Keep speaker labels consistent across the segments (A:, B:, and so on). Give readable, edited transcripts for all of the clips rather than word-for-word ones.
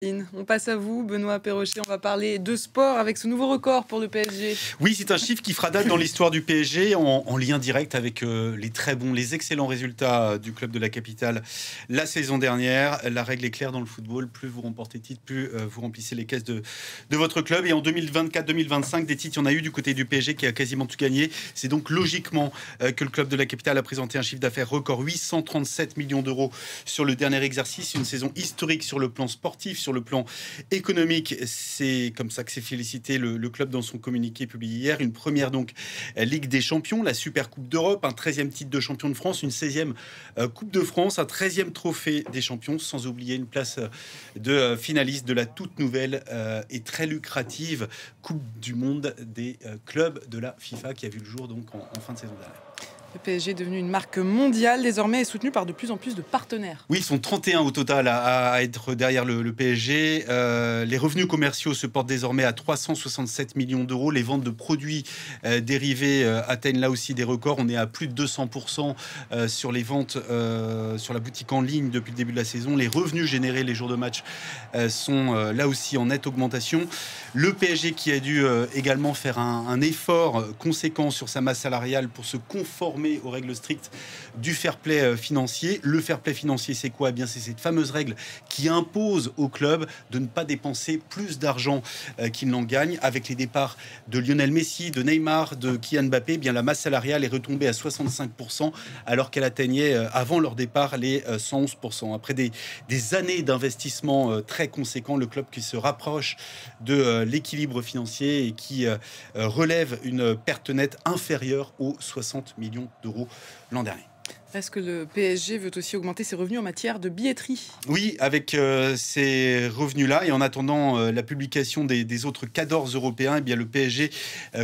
A: On passe à vous, Benoît Perrochet. On va parler de sport avec ce nouveau record pour le PSG.
B: Oui, c'est un chiffre qui fera date dans l'histoire du PSG en lien direct avec les excellents résultats du club de la capitale la saison dernière. La règle est claire dans le football, plus vous remportez de titres, plus vous remplissez les caisses de votre club. Et en 2024-2025, des titres, il y en a eu du côté du PSG qui a quasiment tout gagné. C'est donc logiquement que le club de la capitale a présenté un chiffre d'affaires record, 837 millions d'euros sur le dernier exercice. Une saison historique sur le plan sportif, sur le plan économique. C'est comme ça que s'est félicité le club dans son communiqué publié hier. Une première donc Ligue des Champions, la Super Coupe d'Europe, un 13e titre de champion de France, une 16e Coupe de France, un 13e trophée des champions, sans oublier une place de finaliste de la toute nouvelle et très lucrative Coupe du Monde des clubs de la FIFA qui a vu le jour donc en fin de saison dernière.
A: Le PSG est devenu une marque mondiale, désormais est soutenu par de plus en plus de partenaires.
B: Oui, ils sont 31 au total à être derrière le PSG. Les revenus commerciaux se portent désormais à 367 millions d'euros. Les ventes de produits dérivés atteignent là aussi des records. On est à plus de 200% sur les ventes sur la boutique en ligne depuis le début de la saison. Les revenus générés les jours de match sont là aussi en nette augmentation. Le PSG qui a dû également faire un effort conséquent sur sa masse salariale pour se conformer aux règles strictes du fair play financier. Le fair play financier, c'est quoi? Eh bien, c'est cette fameuse règle qui impose au club de ne pas dépenser plus d'argent qu'il n'en gagne. Avec les départs de Lionel Messi, de Neymar, de Kylian Mbappé, eh bien, la masse salariale est retombée à 65% alors qu'elle atteignait avant leur départ les 111%. Après des années d'investissement très conséquents, le club qui se rapproche de l'équilibre financier et qui relève une perte nette inférieure aux 60 millions d'euros l'an dernier.
A: Est-ce que le PSG veut aussi augmenter ses revenus en matière de billetterie?
B: Oui, avec ces revenus-là et en attendant la publication des autres 14 européens, eh bien, le PSG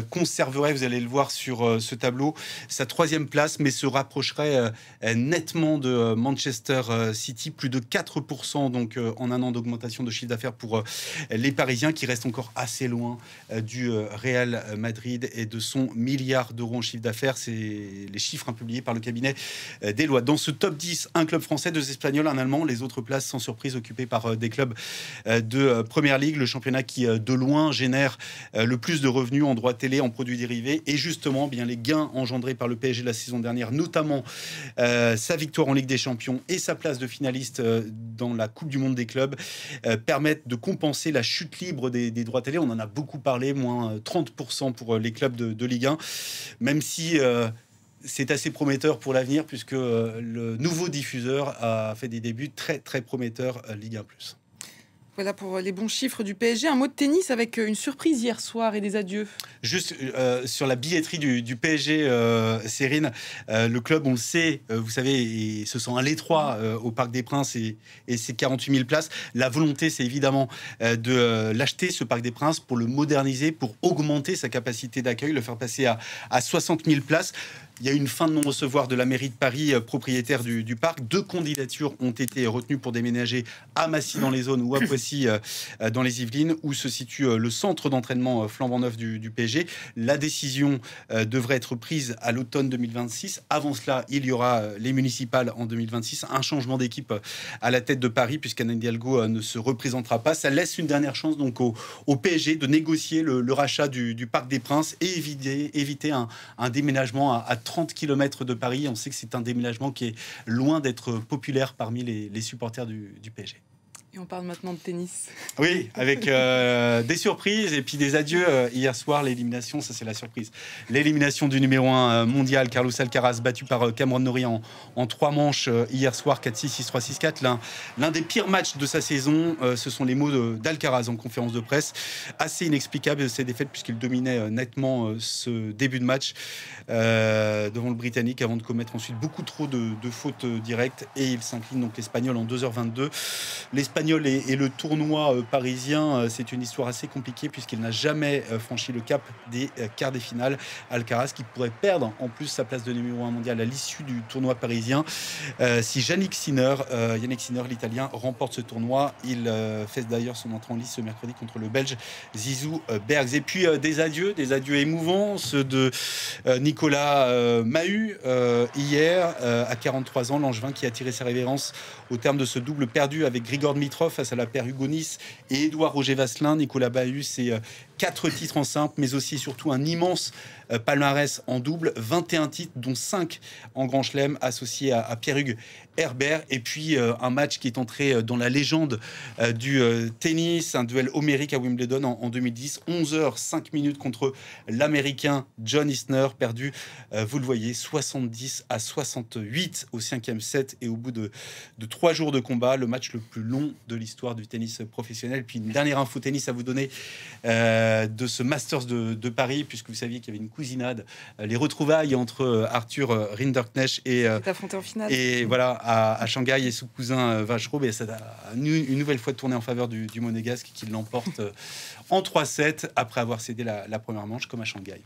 B: conserverait, vous allez le voir sur ce tableau, sa 3e place, mais se rapprocherait nettement de Manchester City, plus de 4% donc, en un an d'augmentation de chiffre d'affaires pour les Parisiens, qui restent encore assez loin du Real Madrid et de son milliard d'euros en chiffre d'affaires. C'est les chiffres publiés par le cabinet des lois. Dans ce top 10, un club français, 2 Espagnols, un Allemand. Les autres places, sans surprise, occupées par des clubs de Première Ligue, le championnat qui, de loin, génère le plus de revenus en droits télé, en produits dérivés. Et justement, bien, les gains engendrés par le PSG la saison dernière, notamment sa victoire en Ligue des Champions et sa place de finaliste dans la Coupe du Monde des clubs, permettent de compenser la chute libre des droits télé. On en a beaucoup parlé, moins 30% pour les clubs de Ligue 1, même si c'est assez prometteur pour l'avenir, puisque le nouveau diffuseur a fait des débuts très, très prometteurs Ligue 1+.
A: Voilà pour les bons chiffres du PSG. Un mot de tennis avec une surprise hier soir et des adieux.
B: Juste sur la billetterie du PSG, Cérine, le club, on le sait, vous savez, se sent à l'étroit au Parc des Princes et ses 48 000 places. La volonté, c'est évidemment de l'acheter, ce Parc des Princes, pour le moderniser, pour augmenter sa capacité d'accueil, le faire passer à 60 000 places. Il y a une fin de non-recevoir de la mairie de Paris, propriétaire du parc. 2 candidatures ont été retenues pour déménager à Massy dans les zones ou à Poissy dans les Yvelines, où se situe le centre d'entraînement flambant neuf du PSG. La décision devrait être prise à l'automne 2026. Avant cela, il y aura les municipales en 2026. Un changement d'équipe à la tête de Paris, puisqu'Anne Hidalgo ne se représentera pas. Ça laisse une dernière chance donc au PSG de négocier le rachat du Parc des Princes et éviter un déménagement à 30 km de Paris. On sait que c'est un déménagement qui est loin d'être populaire parmi les supporters du PSG.
A: Et on parle maintenant de tennis.
B: Oui, avec des surprises et puis des adieux. Hier soir, l'élimination, ça c'est la surprise. L'élimination du numéro 1 mondial, Carlos Alcaraz, battu par Cameron Norrie en 3 manches hier soir, 4-6, 6-3, 6-4. L'un des pires matchs de sa saison, ce sont les mots d'Alcaraz en conférence de presse. Assez inexplicable ces défaites, puisqu'il dominait nettement ce début de match devant le Britannique, avant de commettre ensuite beaucoup trop de fautes directes. Et il s'incline donc l'Espagnol en 2h22. L'Espagnol et le tournoi parisien, c'est une histoire assez compliquée, puisqu'il n'a jamais franchi le cap des quarts des finales. Alcaraz qui pourrait perdre en plus sa place de numéro 1 mondial à l'issue du tournoi parisien. Si Yannick Sinner, l'Italien, remporte ce tournoi, il fait d'ailleurs son entrée en lice ce mercredi contre le Belge Zizou Bergs. Et puis des adieux émouvants, ceux de Nicolas Mahut hier, à 43 ans, l'Angevin qui a tiré sa révérence au terme de ce double perdu avec Grigor Dimitrov Dimitrov face à la paire Hugo Nice et Édouard Roger-Vasselin. Nicolas Bahut, c'est 4 titres en simple, mais aussi et surtout un immense palmarès en double, 21 titres, dont 5 en Grand Chelem, associé à Pierre-Hugues Herbert. Et puis un match qui est entré dans la légende du tennis, un duel homérique à Wimbledon en 2010, 11h 5 minutes contre l'Américain John Isner, perdu, vous le voyez, 70-68 au 5e set, et au bout de 3 jours de combat, le match le plus long de l'histoire du tennis professionnel. Puis une dernière info tennis à vous donner de ce Masters de Paris, puisque vous saviez qu'il y avait une cousinade, les retrouvailles entre Arthur Rinderknecht et
A: affronté en finale.
B: Et voilà, à Shanghai, et son cousin Vachereau, et ça a une nouvelle fois tourné en faveur du Monégasque, qui l'emporte en 3-7 après avoir cédé la première manche, comme à Shanghai.